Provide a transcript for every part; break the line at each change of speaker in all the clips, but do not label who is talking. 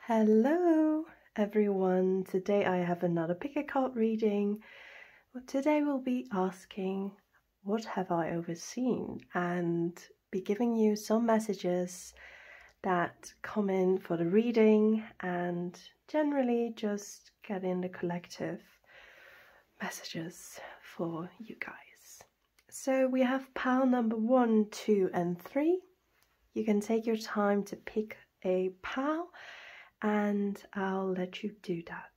Hello everyone, today I have another pick a card reading. Today we'll be asking what have I overseen and be giving you some messages that come in for the reading and generally just get in the collective messages for you guys. So we have pile number 1, 2 and 3. You can take your time to pick a pile and I'll let you do that.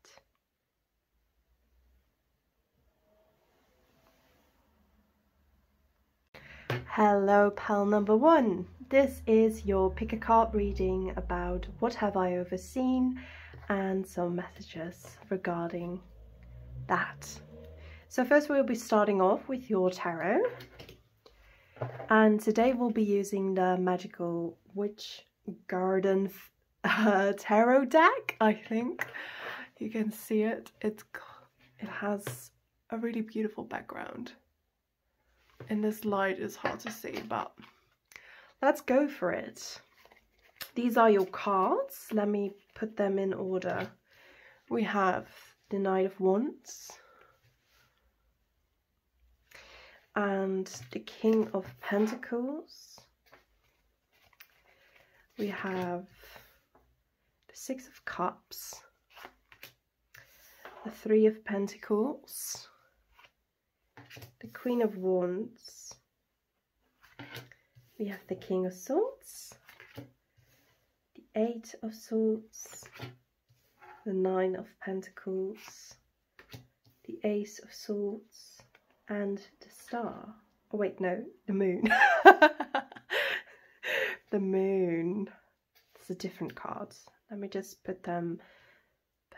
Hello, pal number 1. This is your pick a card reading about what have I overseen and some messages regarding that. So first we'll be starting off with your tarot. And today we'll be using the Magical Witch Garden tarot deck. I think you can see it. It has a really beautiful background. In this light it's hard to see, but let's go for it. These are your cards. Let me put them in order. We have the Knight of Wands and the King of Pentacles. We have the Six of Cups, the Three of Pentacles, the Queen of Wands, we have the King of Swords, the Eight of Swords, the Nine of Pentacles, the Ace of Swords, and the Star. Oh wait, no, the Moon. The Moon. It's a different card. Let me just put them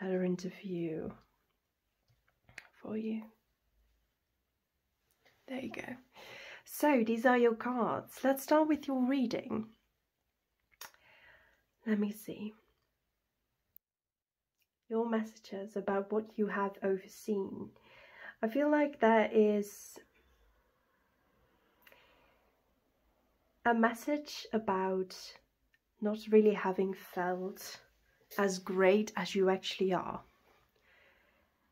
better into view for you. There you go. So these are your cards. Let's start with your reading. Let me see. Your messages about what you have overseen. I feel like there is a message about not really having felt as great as you actually are.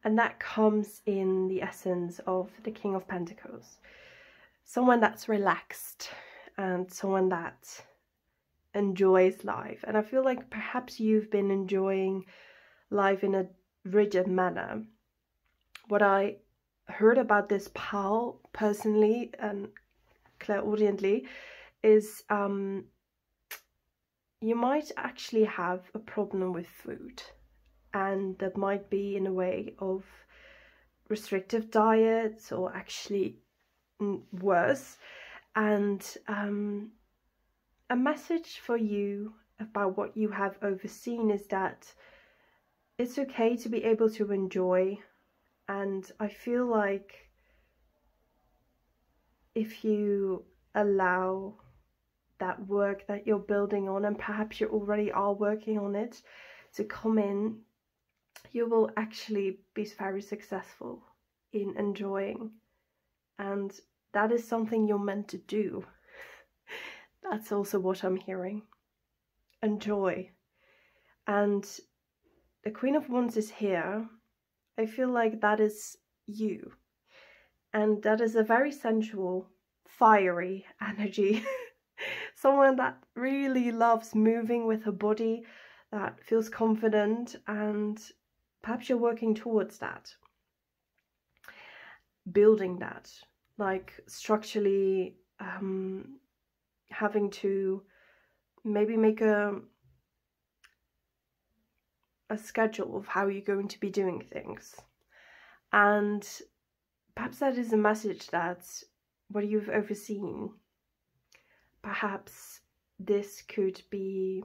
And that comes in the essence of the King of Pentacles. Someone that's relaxed and someone that enjoys life. And I feel like perhaps you've been enjoying life in a rigid manner. What I heard about this pal personally and clairaudiently is you might actually have a problem with food. And that might be in a way of restrictive diets or actually worse. And a message for you about what you have overseen is that it's okay to be able to enjoy. And I feel like if you allow that work that you're building on, and perhaps you already are working on it, to come in, you will actually be very successful in enjoying. And that is something you're meant to do. That's also what I'm hearing. Enjoy. And the Queen of Wands is here. I feel like that is you. And that is a very sensual, fiery energy. Someone that really loves moving with her body, that feels confident, and perhaps you're working towards that. Building that, like structurally having to maybe make a schedule of how you're going to be doing things. And perhaps that is a message that what you've overseen, perhaps this could be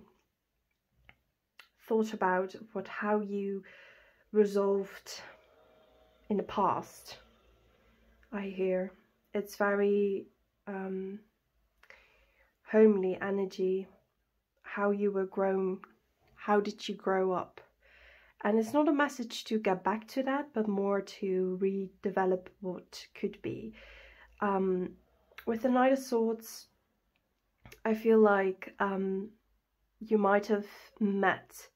thought about how you resolved in the past. I hear it's very homely energy, how you were grown, how did you grow up. And it's not a message to get back to that, but more to redevelop what could be. With the Knight of Swords, I feel like you might have met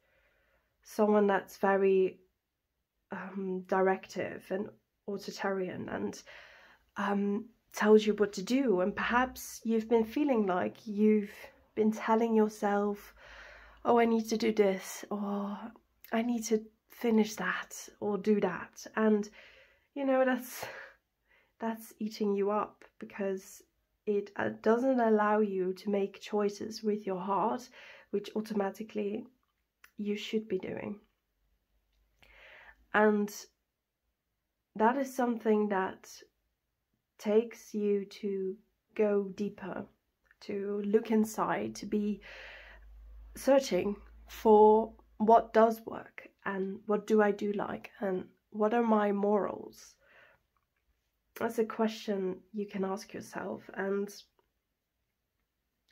someone that's very directive and authoritarian and tells you what to do. And perhaps you've been feeling like you've been telling yourself, oh, I need to do this, or I need to finish that, or do that. And you know, that's eating you up, because it doesn't allow you to make choices with your heart, which automatically you should be doing. And that is something that takes you to go deeper, to look inside, to be searching for what does work, and what do I do like, and what are my morals. That's a question you can ask yourself, and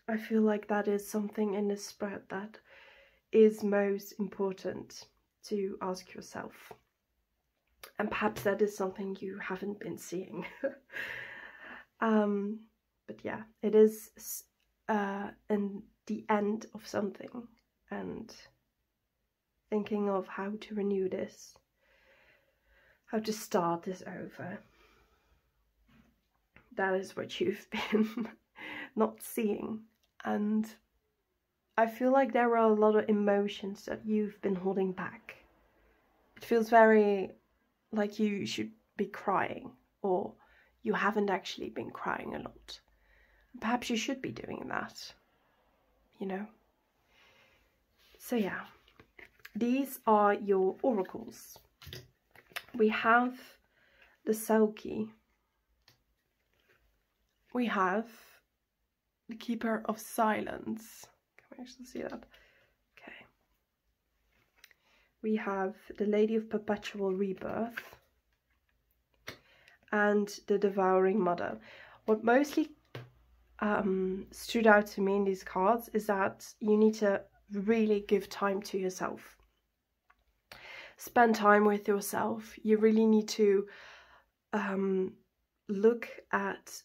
I feel like that is something in this spread that is most important to ask yourself. And perhaps that is something you haven't been seeing. But yeah, it is in the end of something, and thinking of how to renew this, how to start this over. That is what you've been not seeing. And I feel like there are a lot of emotions that you've been holding back. It feels very like you should be crying, or you haven't actually been crying a lot. Perhaps you should be doing that, you know. So yeah, these are your oracles. We have the Selkie. We have the Keeper of Silence. Can we actually see that? Okay. We have the Lady of Perpetual Rebirth and the Devouring Mother. What mostly stood out to me in these cards is that you need to really give time to yourself. Spend time with yourself. You really need to look at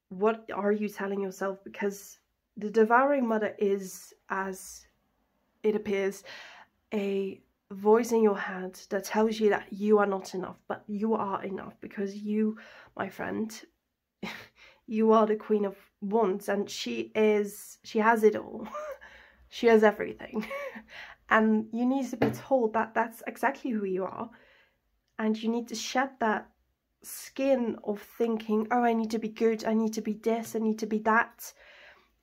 what are you telling yourself, because the Devouring Mother is, as it appears, a voice in your head that tells you that you are not enough, but you are enough, because you, my friend, you are the Queen of Wands, and she has it all. She has everything. And you need to be told that that's exactly who you are, and you need to shed that skin of thinking, oh, I need to be good, I need to be this, I need to be that,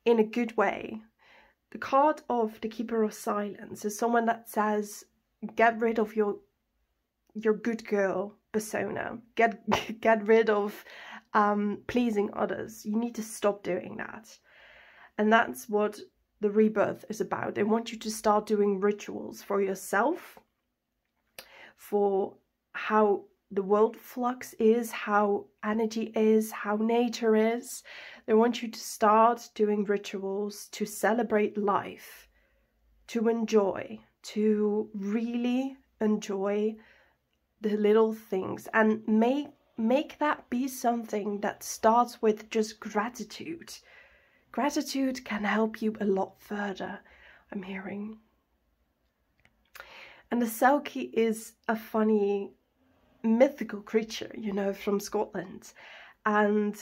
in a good way. The card of the Keeper of Silence is someone that says, get rid of your good girl persona, get rid of pleasing others. You need to stop doing that. And that's what the rebirth is about. They want you to start doing rituals for yourself, for how the world flux is, how energy is, how nature is. They want you to start doing rituals to celebrate life, to enjoy, to really enjoy the little things, and make that be something that starts with just gratitude. Gratitude can help you a lot further, I'm hearing. And the Selkie is a funny mythical creature, you know, from Scotland, and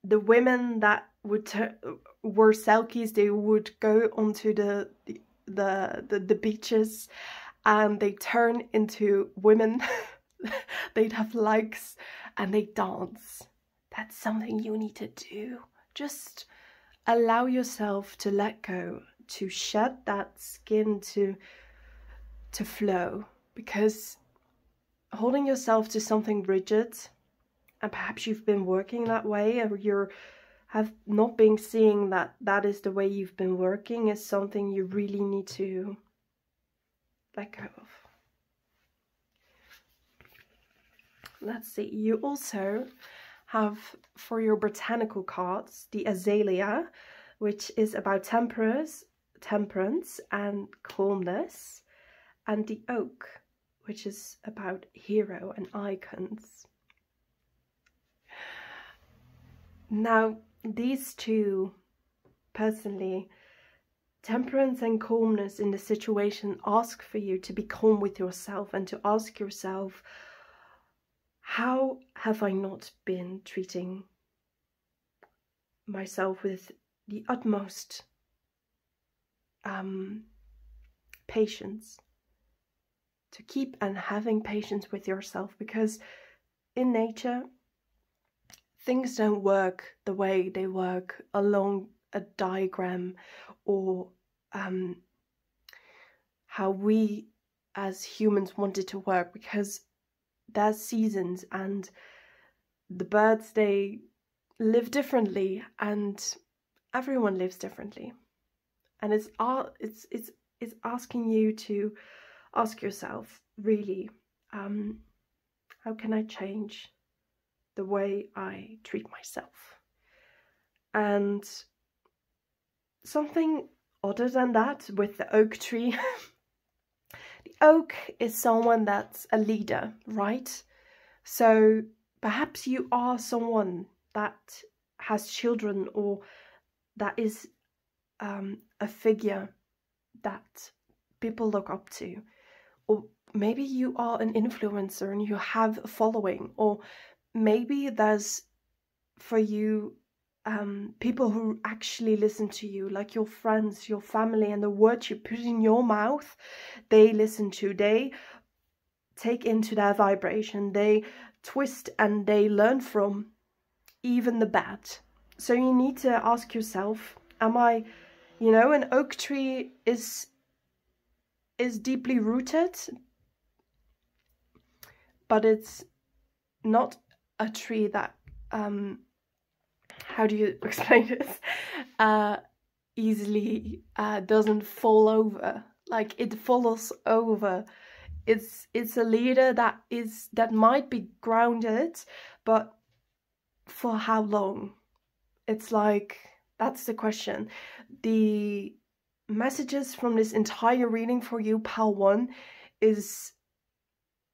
the women that were Selkies, they would go onto the beaches, and they turn into women. They'd have legs and they dance. That's something you need to do. Just allow yourself to let go, to shed that skin, to flow, because holding yourself to something rigid, and perhaps you've been working that way, or you have not been seeing that that is the way you've been working, is something you really need to let go of. Let's see, you also have for your botanical cards the Azalea, which is about temperance and calmness, and the Oak, which is about hero and icons. Now, these two personally temperance and calmness in the situation ask for you to be calm with yourself and to ask yourself, how have I not been treating myself with the utmost patience? To keep and having patience with yourself, because in nature things don't work the way they work along a diagram, or how we as humans want it to work, because there's seasons and the birds, they live differently and everyone lives differently. And it's asking you to ask yourself, really, how can I change the way I treat myself? And something other than that with the oak tree. The oak is someone that's a leader, right? So perhaps you are someone that has children, or that is a figure that people look up to. Or maybe you are an influencer and you have a following, or maybe there's for you people who actually listen to you, like your friends, your family, and the words you put in your mouth, they listen to, they take into their vibration, they twist and they learn from, even the bad. So you need to ask yourself, am I, you know, an oak tree is deeply rooted, but it's not a tree that how do you explain this? Easily doesn't fall over. Like, it falls over. It's a leader that might be grounded, but for how long? It's like, that's the question. The messages from this entire reading for you, Pal 1, is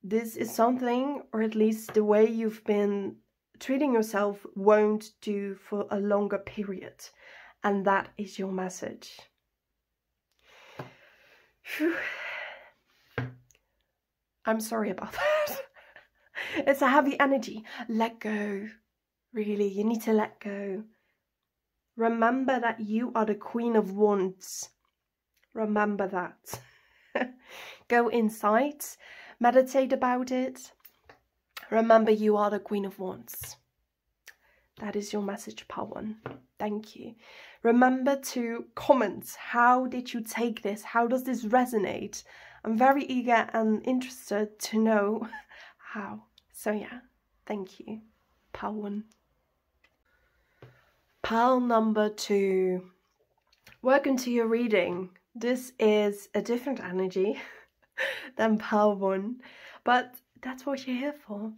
this is something, or at least the way you've been treating yourself won't do for a longer period. And that is your message. Whew. I'm sorry about that. It's a heavy energy. Let go. Really, you need to let go. Remember that you are the Queen of Wands. Remember that. Go inside. Meditate about it. Remember, you are the Queen of Wands. That is your message, Pal 1. Thank you. Remember to comment. How did you take this? How does this resonate? I'm very eager and interested to know how. So yeah, thank you, Pal 1. Pal number 2. Welcome to your reading. This is a different energy than Pal 1, but that's what you're here for.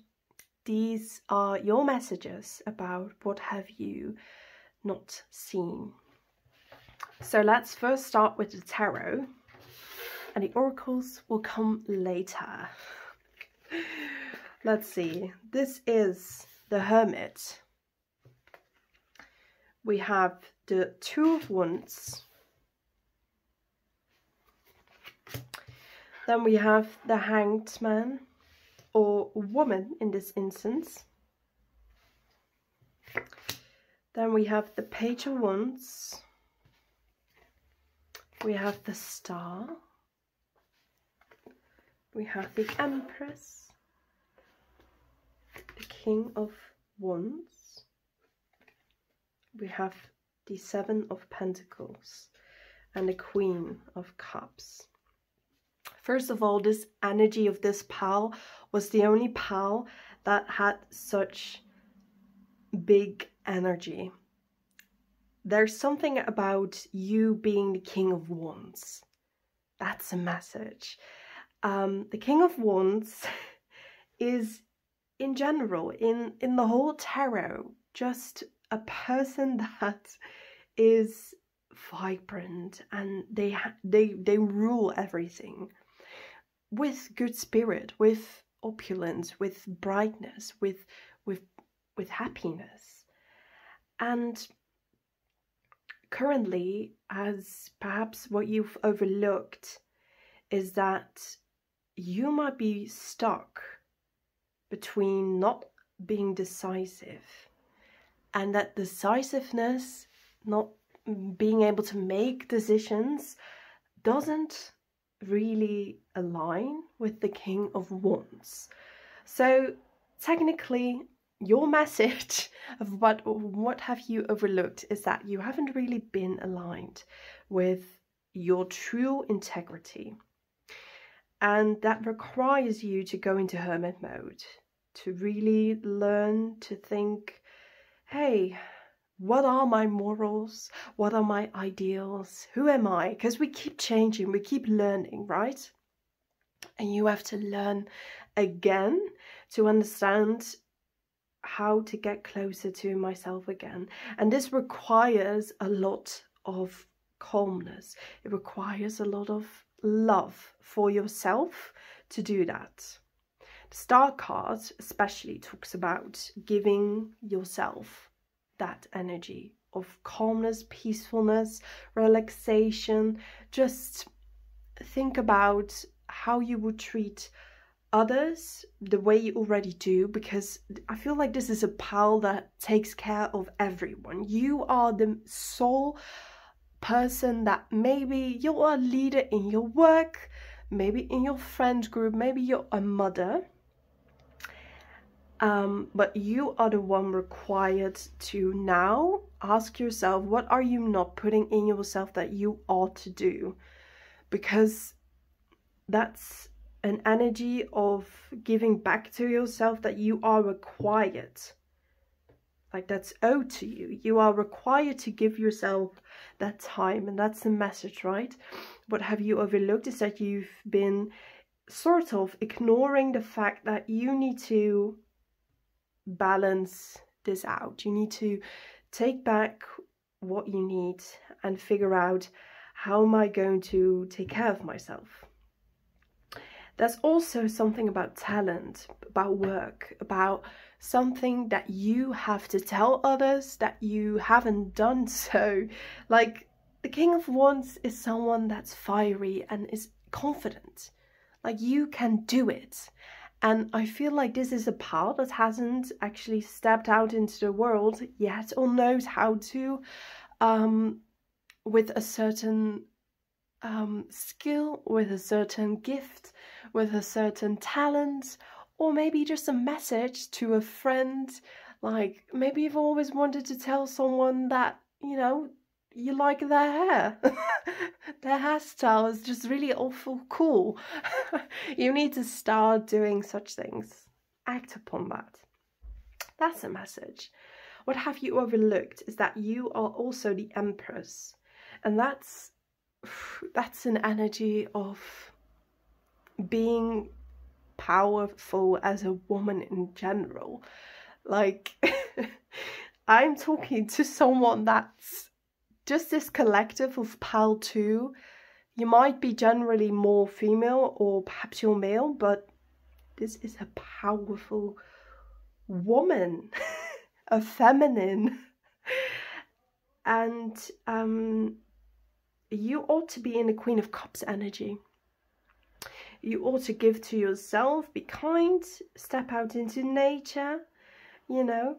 These are your messages about what have you not seen. So let's first start with the tarot, and the oracles will come later. Let's see. This is the Hermit. We have the Two of Wands. Then we have the Hanged Man, or woman in this instance. Then we have the Page of Wands. We have the Star. We have the Empress. The King of Wands. We have the Seven of Pentacles and the Queen of Cups. First of all, this energy of this pal was the only pal that had such big energy. There's something about you being the King of Wands. That's a message. The King of Wands is, in general, in the whole tarot, just a person that is vibrant, and they rule everything with good spirit, with opulence, with brightness, with happiness. And currently, as perhaps what you've overlooked, is that you might be stuck between not being decisive, and that decisiveness, not being able to make decisions, doesn't really align with the King of Wands. So technically, your message of what have you overlooked is that you haven't really been aligned with your true integrity. And that requires you to go into hermit mode, to really learn to think, hey, what are my morals? What are my ideals? Who am I? Because we keep changing, we keep learning, right? And you have to learn again to understand how to get closer to myself again. And this requires a lot of calmness. It requires a lot of love for yourself to do that. The Star card especially talks about giving yourself that energy of calmness, peacefulness, relaxation. Just think about how you would treat others the way you already do, because I feel like this is a pal that takes care of everyone. You are the sole person that maybe you're a leader in your work, maybe in your friend group, maybe you're a mother. But you are the one required to now ask yourself, what are you not putting in yourself that you ought to do? Because that's an energy of giving back to yourself that you are required. Like, that's owed to you. You are required to give yourself that time, and that's the message, right? What have you overlooked is that you've been sort of ignoring the fact that you need to balance this out. You need to take back what you need and figure out, how am I going to take care of myself? There's also something about talent, about work, about something that you have to tell others that you haven't done so. Like, the King of Wands is someone that's fiery and is confident. Like, you can do it. And I feel like this is a pal that hasn't actually stepped out into the world yet, or knows how to, with a certain skill, with a certain gift, with a certain talent, or maybe just a message to a friend. Like, maybe you've always wanted to tell someone that, you know, you like their hair. Their hairstyle is just really awful cool. You need to start doing such things. Act upon that. That's a message. What have you overlooked is that you are also the Empress. And that's an energy of being powerful as a woman in general. Like, I'm talking to someone that's just this collective of pal 2. You might be generally more female, or perhaps you're male, but this is a powerful woman, a feminine. And you ought to be in the Queen of Cups energy. You ought to give to yourself, be kind, step out into nature, you know,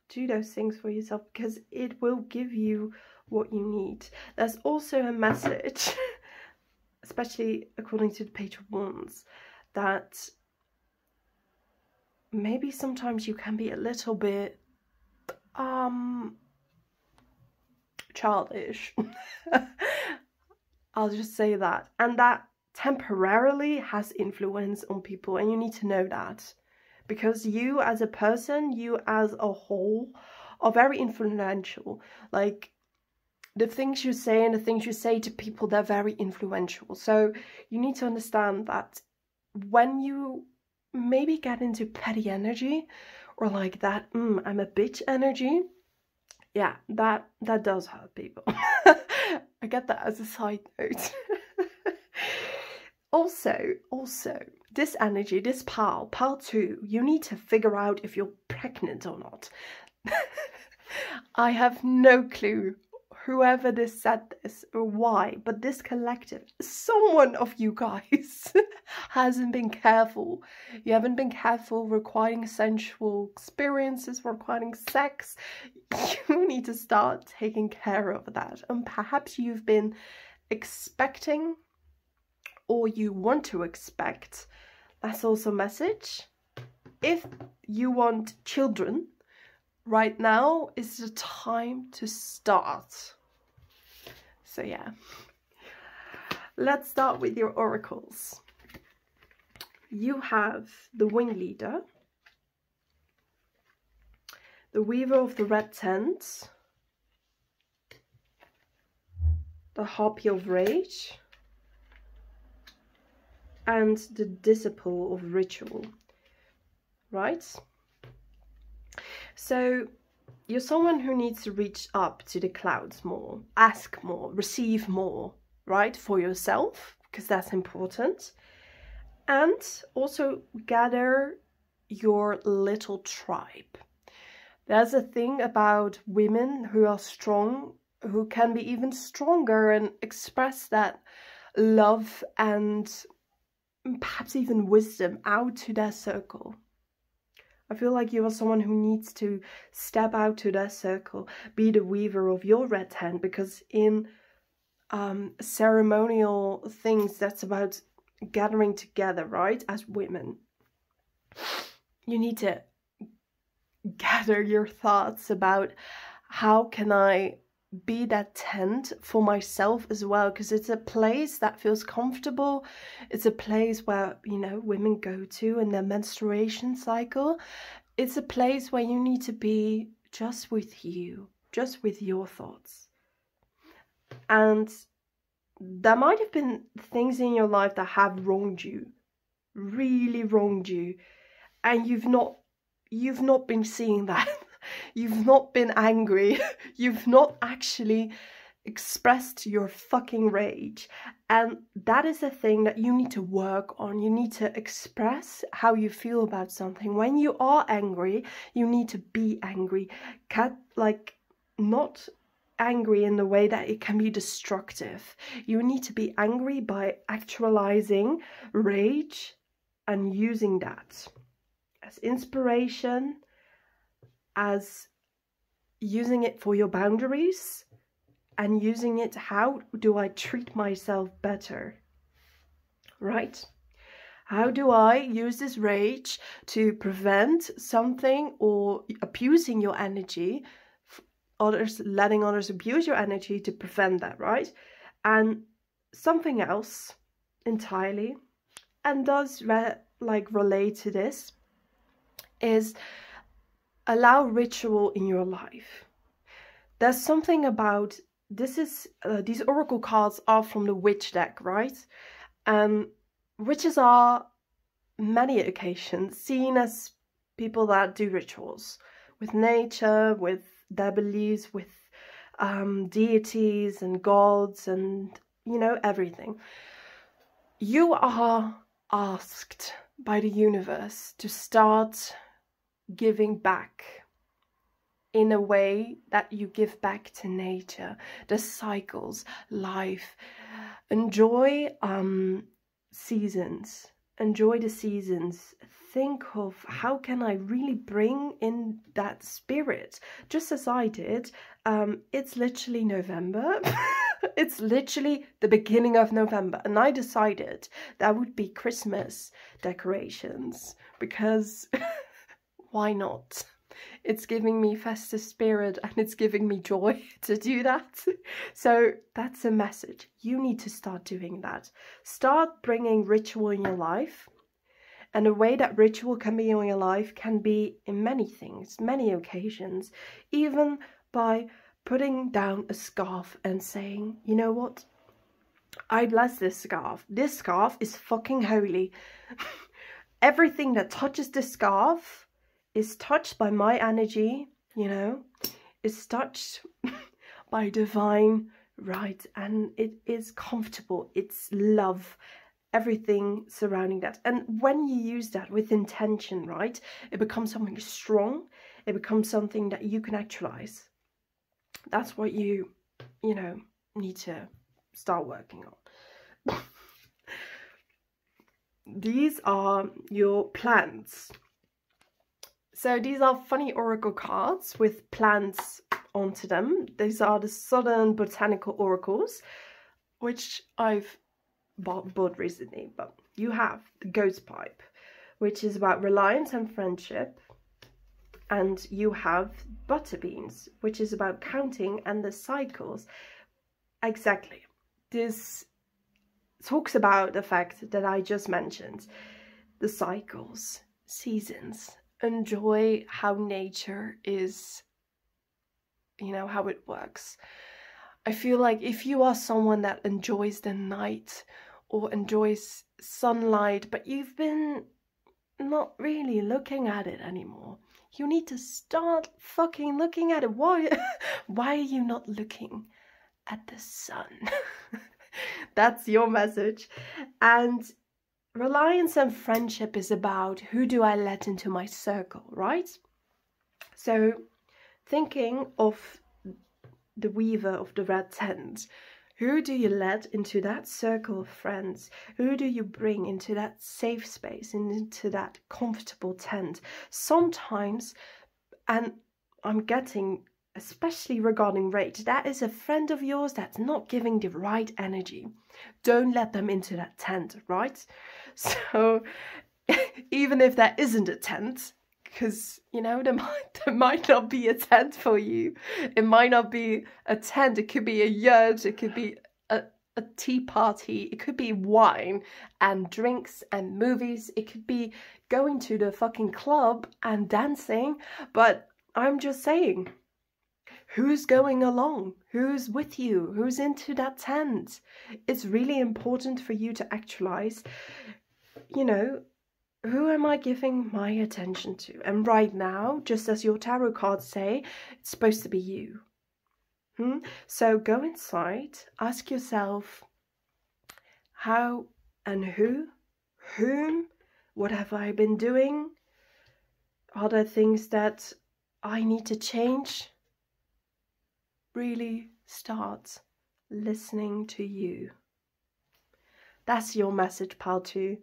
do those things for yourself, because it will give you what you need. There's also a message, especially according to the Page of Wands, that maybe sometimes you can be a little bit childish. I'll just say that. And that temporarily has influence on people, and you need to know that. Because you as a person, you as a whole, are very influential. Like, the things you say and the things you say to people, they're very influential. So you need to understand that when you maybe get into petty energy, or like that, I'm a bitch energy, yeah, that does hurt people. I get that as a side note. Also, this energy, this pal 2, you need to figure out if you're pregnant or not. I have no clue whoever this said this or why, but this collective, someone of you guys hasn't been careful. You haven't been careful requiring sensual experiences, requiring sex. You need to start taking care of that. And perhaps you've been expecting, or you want to expect. That's also a message. If you want children, right now is the time to start. So yeah, let's start with your oracles. You have the Wing Leader, the Weaver of the Red Tent, the Harpy of Rage, and the Disciple of Ritual, right? So you're someone who needs to reach up to the clouds more, ask more, receive more, right? For yourself, because that's important. And also gather your little tribe. There's a thing about women who are strong, who can be even stronger and express that love and perhaps even wisdom out to their circle. I feel like you are someone who needs to step out to their circle, be the weaver of your red tent, because in ceremonial things, that's about gathering together, right? As women, you need to gather your thoughts about how can I be that tent for myself as well, because it's a place that feels comfortable. It's a place where, you know, women go to in their menstruation cycle. It's a place where you need to be just with you, just with your thoughts. And there might have been things in your life that have wronged you, really wronged you, and you've not been seeing that. You've not been angry. You've not actually expressed your fucking rage. And that is a thing that you need to work on. You need to express how you feel about something. When you are angry, you need to be angry. Not angry in the way that it can be destructive. You need to be angry by actualizing rage and using that as inspiration, as using it for your boundaries, and using it, how do I treat myself better, right? How do I use this rage to prevent something, or abusing your energy, letting others abuse your energy to prevent that, right? And something else entirely, and does relate to this, is allow ritual in your life. There's something about this is these oracle cards are from the witch deck, right? Witches are many occasions seen as people that do rituals with nature, with their beliefs, with deities and gods, and you know, everything. You are asked by the universe to start giving back in a way that you give back to nature, the cycles, life. Enjoy seasons. Enjoy the seasons. Think of how can I really bring in that spirit, just as I did. It's literally November. It's literally the beginning of November, and I decided that would be Christmas decorations, because why not? It's giving me festive spirit and it's giving me joy to do that. So that's a message. You need to start doing that. Start bringing ritual in your life. And a way that ritual can be in your life can be in many things, many occasions, even by putting down a scarf and saying, you know what? I bless this scarf. This scarf is fucking holy. Everything that touches this scarf is touched by my energy, you know, is touched by divine right, and it is comfortable, it's love, everything surrounding that. And when you use that with intention, right, it becomes something strong, it becomes something that you can actualize. That's what you know, need to start working on. These are your plants. So these are funny oracle cards with plants onto them. These are the Southern Botanical Oracles, which I've bought recently. But you have the Ghost Pipe, which is about reliance and friendship. And you have Butterbeans, which is about counting and the cycles. Exactly. This talks about the fact that I just mentioned. The cycles, seasons. Enjoy how nature is, you know, how it works. I feel like if you are someone that enjoys the night or enjoys sunlight, but you've been not really looking at it anymore, you need to start fucking looking at it. Why are you not looking at the sun? That's your message. And reliance and friendship is about who do I let into my circle, right? So thinking of the weaver of the red tent, who do you let into that circle of friends? Who do you bring into that safe space, into that comfortable tent? Sometimes, and I'm getting, especially regarding rage, that is a friend of yours that's not giving the right energy. Don't let them into that tent, right? So even if there isn't a tent, because, you know, there might not be a tent for you. It might not be a tent. It could be a yurt. It could be a tea party. It could be wine and drinks and movies. It could be going to the fucking club and dancing. But I'm just saying, who's going along? Who's with you? Who's into that tent? It's really important for you to actualize, you know, who am I giving my attention to? And right now, just as your tarot cards say, it's supposed to be you. So go inside, ask yourself, how and whom, what have I been doing? Are there things that I need to change? Really start listening to you. That's your message, pile 2.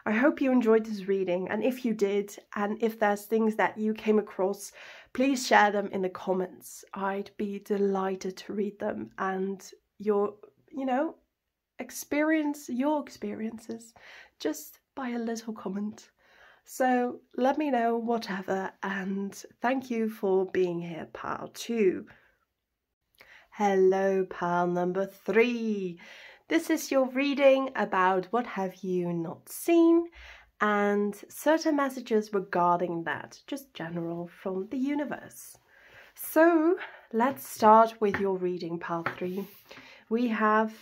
I hope you enjoyed this reading, and if you did, and if there's things that you came across, please share them in the comments. I'd be delighted to read them and your, you know, your experiences just by a little comment. So let me know whatever, and thank you for being here, pile 2. Hello, pile number 3. This is your reading about what have you not seen and certain messages regarding that, just general from the universe. So let's start with your reading, pile 3. We have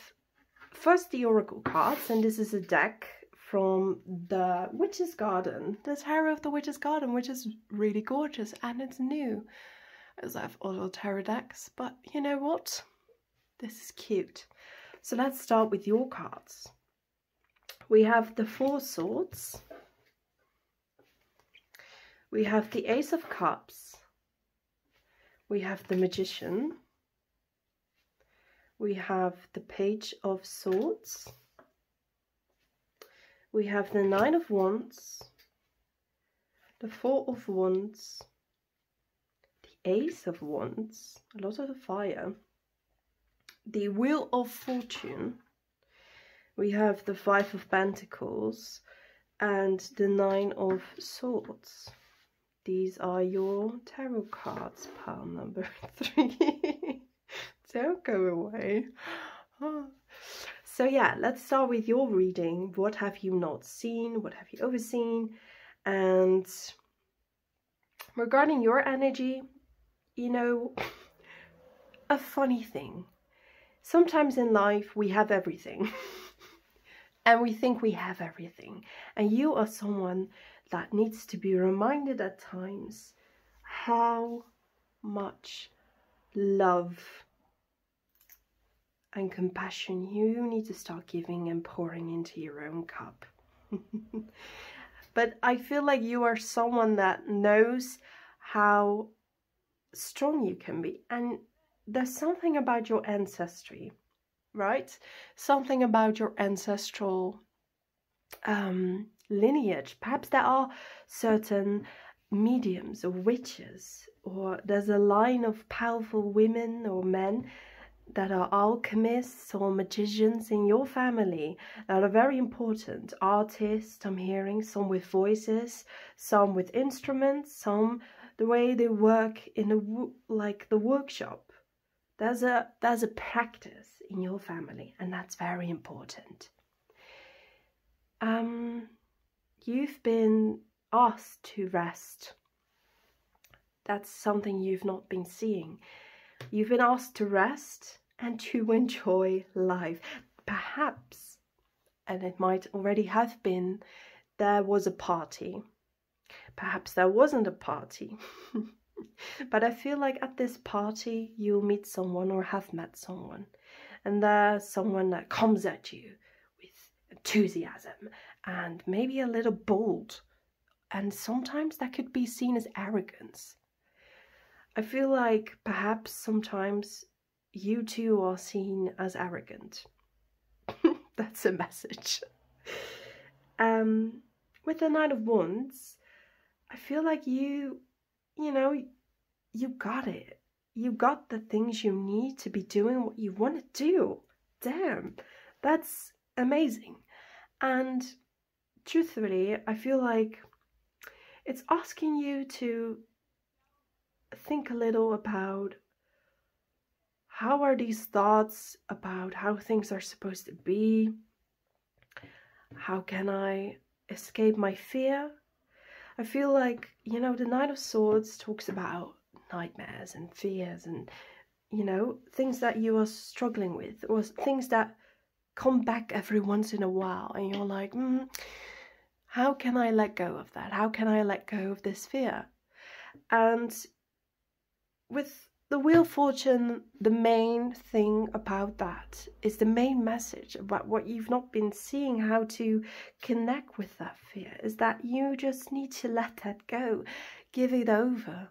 first the oracle cards, and this is a deck from the Witch's Garden, the Tarot of the Witch's Garden, which is really gorgeous and it's new, as I have other tarot decks, but you know what? This is cute. So let's start with your cards. We have the 4 Swords. We have the Ace of Cups. We have the Magician. We have the Page of Swords. We have the 9 of Wands. The 4 of Wands. The Ace of Wands. A lot of the fire. The Wheel of Fortune. We have the 5 of Pentacles and the 9 of Swords. These are your tarot cards, pile number 3. Don't go away. So yeah, let's start with your reading. What have you not seen? What have you overseen? And regarding your energy, you know, a funny thing. Sometimes in life we have everything and we think we have everything, and you are someone that needs to be reminded at times how much love and compassion you need to start giving and pouring into your own cup. But I feel like you are someone that knows how strong you can be, and there's something about your ancestry, right? Something about your ancestral lineage. Perhaps there are certain mediums or witches, or there's a line of powerful women or men that are alchemists or magicians in your family that are very important. Artists, I'm hearing, some with voices, some with instruments, some the way they work in the workshop. There's a practice in your family, and that's very important. You've been asked to rest. That's something you've not been seeing. You've been asked to rest and to enjoy life. Perhaps, and it might already have been, there was a party. Perhaps there wasn't a party. But I feel like at this party you'll meet someone or have met someone. And there's someone that comes at you with enthusiasm and maybe a little bold. And sometimes that could be seen as arrogance. I feel like perhaps sometimes you too are seen as arrogant. That's a message. With the Knight of Wands, I feel like you got it. You got the things you need to be doing what you want to do. Damn, that's amazing. And truthfully, I feel like it's asking you to think a little about how are these thoughts about how things are supposed to be? How can I escape my fear? I feel like, the Knight of Swords talks about nightmares and fears and, things that you are struggling with, or things that come back every once in a while, and you're like, how can I let go of that? How can I let go of this fear? And with the Wheel of Fortune, the main thing about that is the main message about what you've not been seeing, how to connect with that fear, is that you just need to let that go, give it over,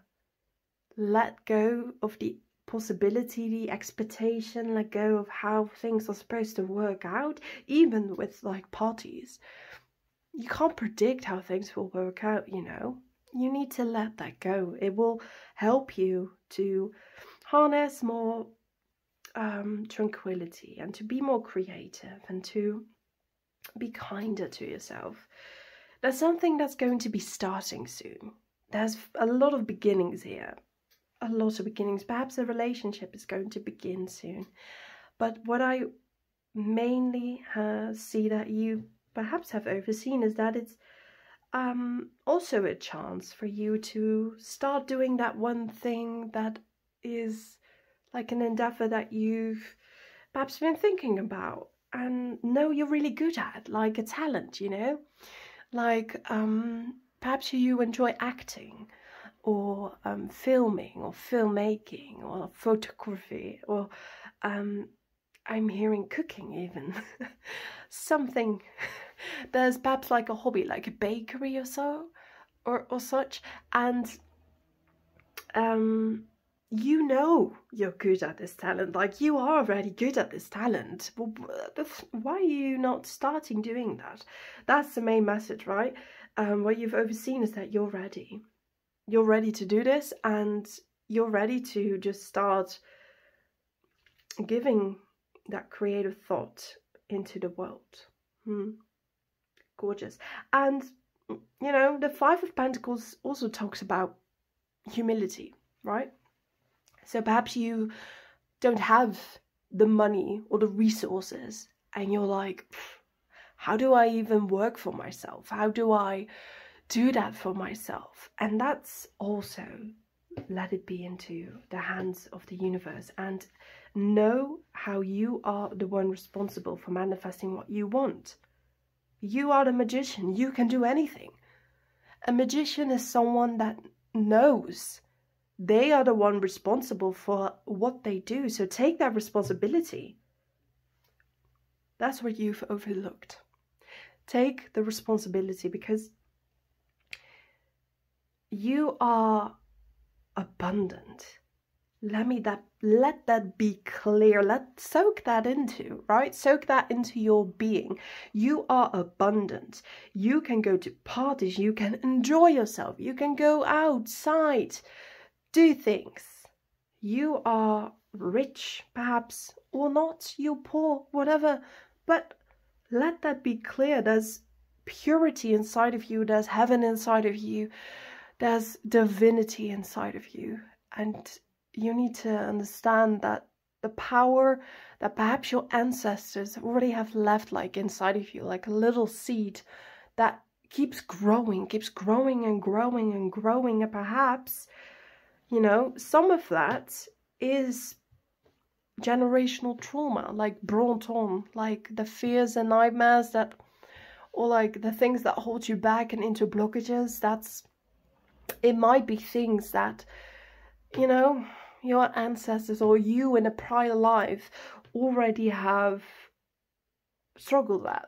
let go of the possibility, the expectation, let go of how things are supposed to work out, even with parties. You can't predict how things will work out, You need to let that go. It will help you to harness more tranquility and to be more creative and to be kinder to yourself. There's something that's going to be starting soon. There's a lot of beginnings here. A lot of beginnings. Perhaps a relationship is going to begin soon. But what I mainly see that you perhaps have overseen is that it's also a chance for you to start doing that one thing that is like an endeavor that you've perhaps been thinking about and know you're really good at, like a talent, perhaps you enjoy acting or filming or filmmaking or photography, or I'm hearing cooking even. Something. There's perhaps like a hobby, like a bakery or so, or such, and you're good at this talent, like you are already good at this talent. Well, why are you not starting doing that? That's the main message, right? What you've overseen is that you're ready to do this, and you're ready to just start giving that creative thought into the world. Gorgeous. And the Five of Pentacles also talks about humility, right? So perhaps you don't have the money or the resources, and you're like, how do I even work for myself? How do I do that for myself? And that's also, let it be into the hands of the universe, and know how you are the one responsible for manifesting what you want. You are the magician. You can do anything. A magician is someone that knows they are the one responsible for what they do. So take that responsibility. That's what you've overlooked. Take the responsibility, because you are abundant. let that be clear. Soak that into, right? Soak that into your being. You are abundant. You can go to parties. You can enjoy yourself. You can go outside, do things. You are rich, perhaps, or not. You're poor, whatever. But let that be clear. There's purity inside of you. There's heaven inside of you. There's divinity inside of you. And you need to understand that the power that perhaps your ancestors already have left, like inside of you, like a little seed that keeps growing and growing and growing. And perhaps, you know, some of that is generational trauma, like brought on, like the fears and nightmares that, or like the things that hold you back and into blockages. It might be things that, you know, your ancestors or you in a prior life already have struggled with,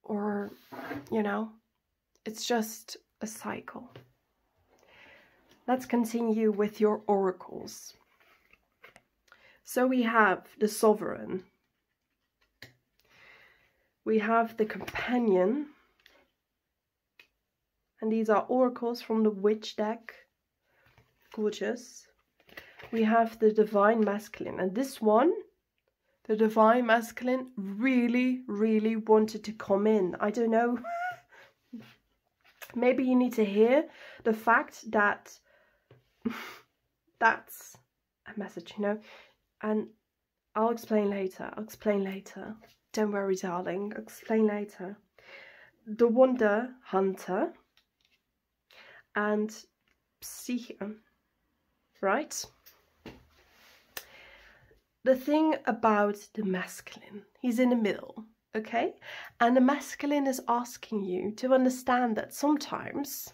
or, you know, it's just a cycle. Let's continue with your oracles. So we have the Sovereign, we have the Companion, and these are oracles from the Witch deck. Gorgeous. We have the Divine Masculine, and this one, the Divine Masculine, really, really wanted to come in. I don't know. Maybe you need to hear the fact that that's a message, you know. And I'll explain later. Don't worry, darling. I'll explain later. The Wonder Hunter and Psyche, right? The thing about the masculine, he's in the middle, okay? And the masculine is asking you to understand that sometimes,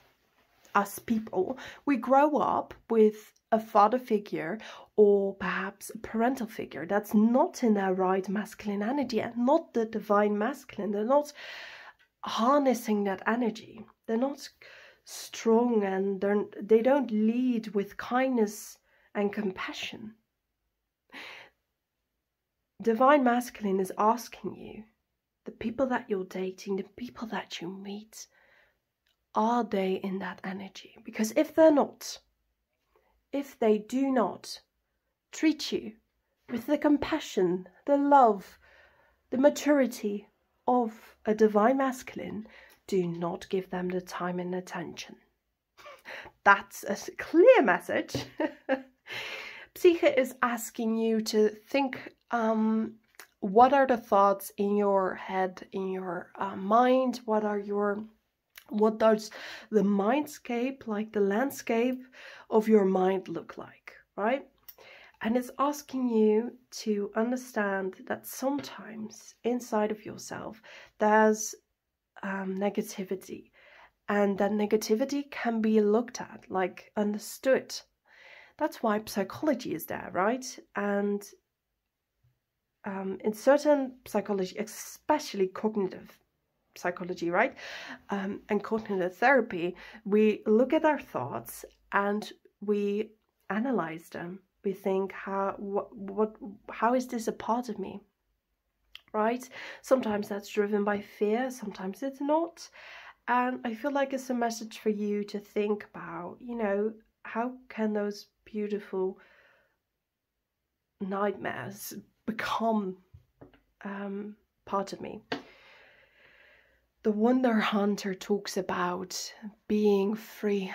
us people, we grow up with a father figure or perhaps a parental figure that's not in their right masculine energy and not the divine masculine. They're not harnessing that energy. They're not strong, and they don't lead with kindness and compassion. Divine Masculine is asking you, the people that you're dating, the people that you meet, are they in that energy? Because if they're not, if they do not treat you with the compassion, the love, the maturity of a Divine Masculine, do not give them the time and attention. That's a clear message. Psyche is asking you to think, what are the thoughts in your head, in your mind? What does the mindscape, like the landscape of your mind, look like, right? And it's asking you to understand that sometimes inside of yourself there's negativity, and that negativity can be looked at, like understood. That's why psychology is there, right? And in certain psychology, especially cognitive psychology, right? And cognitive therapy, we look at our thoughts and we analyze them. We think, how is this a part of me, right? Sometimes that's driven by fear, sometimes it's not. And I feel like it's a message for you to think about, you know, how can those beautiful nightmares become part of me? The Wonder Hunter talks about being free,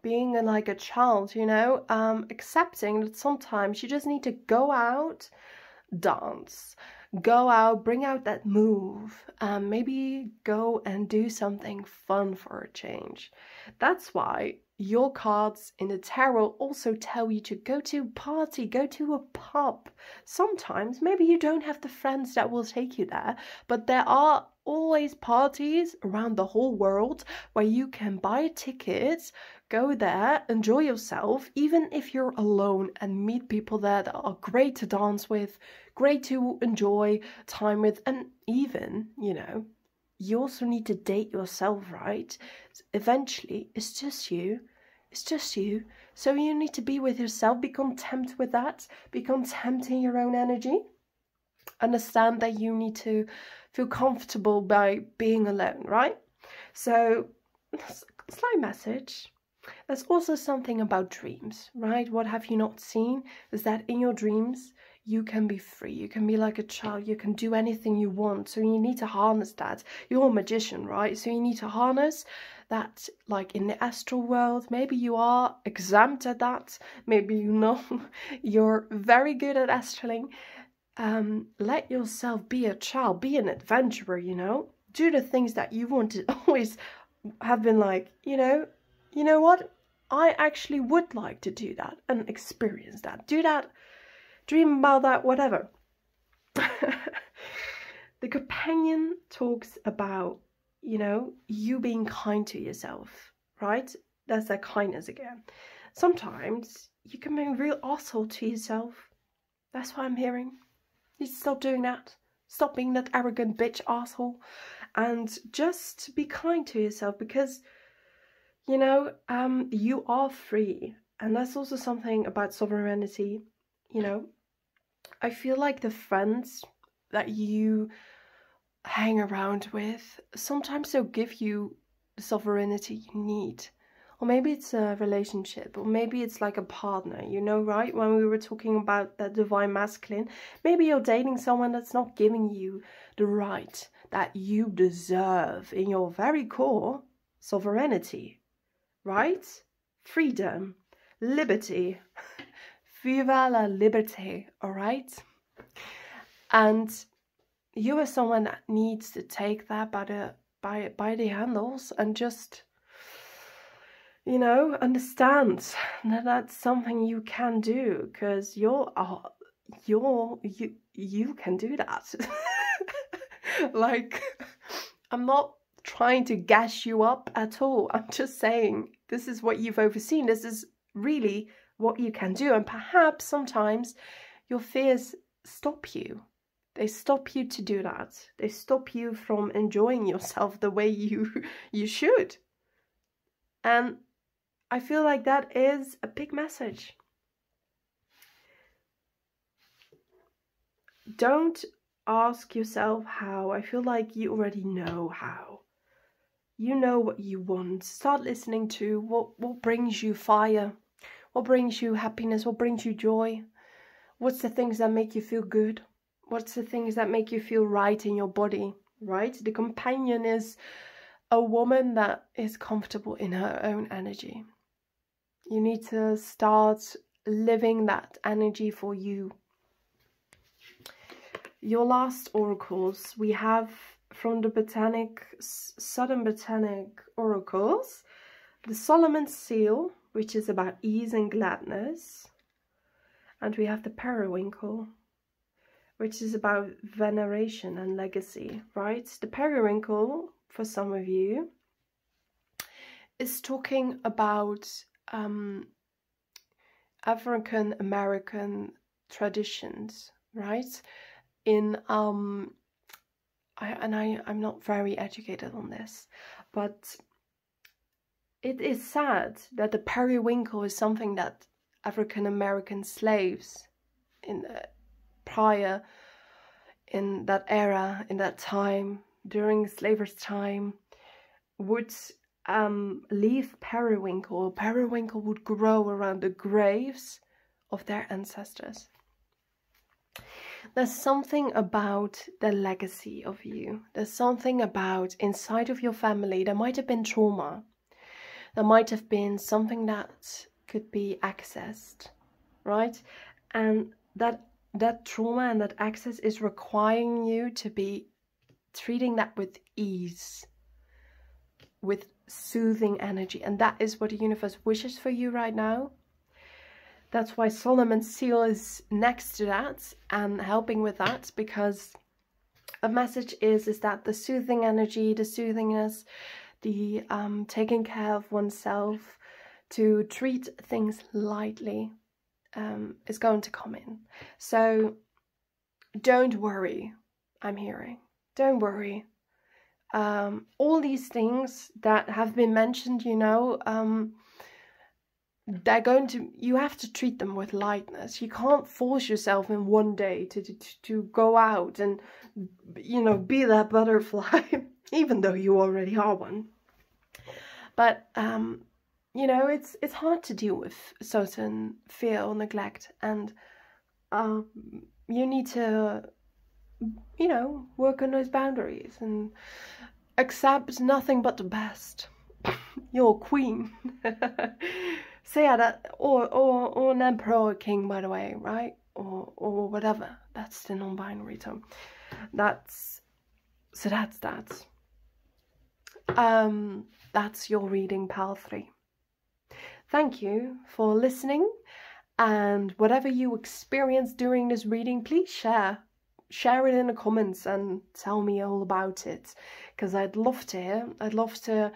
being like a child, you know, accepting that sometimes you just need to go out, dance, go out, bring out that move, maybe go and do something fun for a change. That's why your cards in the tarot also tell you to go to a party, go to a pub. Sometimes maybe you don't have the friends that will take you there, but there are always parties around the whole world where you can buy tickets, go there, enjoy yourself, even if you're alone, and meet people there that are great to dance with, great to enjoy time with. And even, you know, you also need to date yourself, right? Eventually it's just you It's just you. So you need to be with yourself. Be content with that. Be content in your own energy. Understand that you need to feel comfortable by being alone, right? So, slight message. There's also something about dreams, right? What have you not seen is that in your dreams, you can be free. You can be like a child. You can do anything you want. So you need to harness that. You're a magician, right? So you need to harness that, like in the astral world. Maybe you are exempt at that. Maybe you know you're very good at astraling. Let yourself be a child. Be an adventurer, you know? Do the things that you want to always have been like, you know what? I actually would like to do that and experience that. Do that. Dream about that, whatever. The companion talks about, you know, you being kind to yourself, right? That's that kindness again. Sometimes you can be a real asshole to yourself. That's what I'm hearing. You need to stop doing that. Stop being that arrogant bitch asshole. And just be kind to yourself because, you know, you are free. And that's also something about sovereignty, you know. I feel like the friends that you hang around with, sometimes they'll give you the sovereignty you need. Or maybe it's a relationship, or maybe it's like a partner, you know, right? When we were talking about that divine masculine, maybe you're dating someone that's not giving you the right that you deserve in your very core sovereignty, right? Freedom, liberty, viva la liberté, all right? And you are someone that needs to take that by the handles and just, you know, understand that that's something you can do because you can do that. Like, I'm not trying to gas you up at all. I'm just saying this is what you've overseen. This is really what you can do. And perhaps sometimes your fears stop you. They stop you to do that. They stop you from enjoying yourself the way you should. And I feel like that is a big message. Don't ask yourself how. I feel like you already know how. You know what you want. Start listening to what brings you fire, what brings you happiness, what brings you joy. What's the things that make you feel good? What's the things that make you feel right in your body, right? The companion is a woman that is comfortable in her own energy. You need to start living that energy for you. Your last oracles we have from the Southern Botanic oracles, the Solomon Seal, which is about ease and gladness, and we have the Periwinkle, which is about veneration and legacy, right? The Periwinkle, for some of you, is talking about African American traditions, right? I'm not very educated on this, but it is sad that the periwinkle is something that African American slaves in that era, in that time, during slavery's time, would leave periwinkle. Periwinkle would grow around the graves of their ancestors. There's something about the legacy of you. There's something about inside of your family. There might have been trauma. There might have been something that could be accessed, right? And that trauma and that access is requiring you to be treating that with ease, with soothing energy. And that is what the universe wishes for you right now. That's why Solomon's Seal is next to that and helping with that, because a message is that the soothing energy, the soothingness, the taking care of oneself, to treat things lightly is going to come in. So don't worry, I'm hearing. Don't worry. All these things that have been mentioned, you know, you have to treat them with lightness. You can't force yourself in one day to go out and, you know, be that butterfly, even though you already are one. But, you know, it's hard to deal with certain fear or neglect, and you need to, you know, work on those boundaries and accept nothing but the best. You're a queen. So yeah, that or an emperor or a king, by the way, right? Or whatever. That's the non-binary term. That's that. That's your reading, Pal 3. Thank you for listening, and whatever you experience during this reading, please share it in the comments and tell me all about it, because I'd love to hear. I'd love to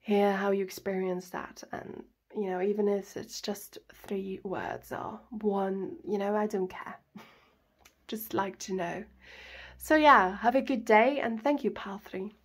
hear how you experience that, and, you know, even if it's just 3 words or 1, you know, I don't care. Just like to know. So yeah, have a good day, and thank you, Pal 3.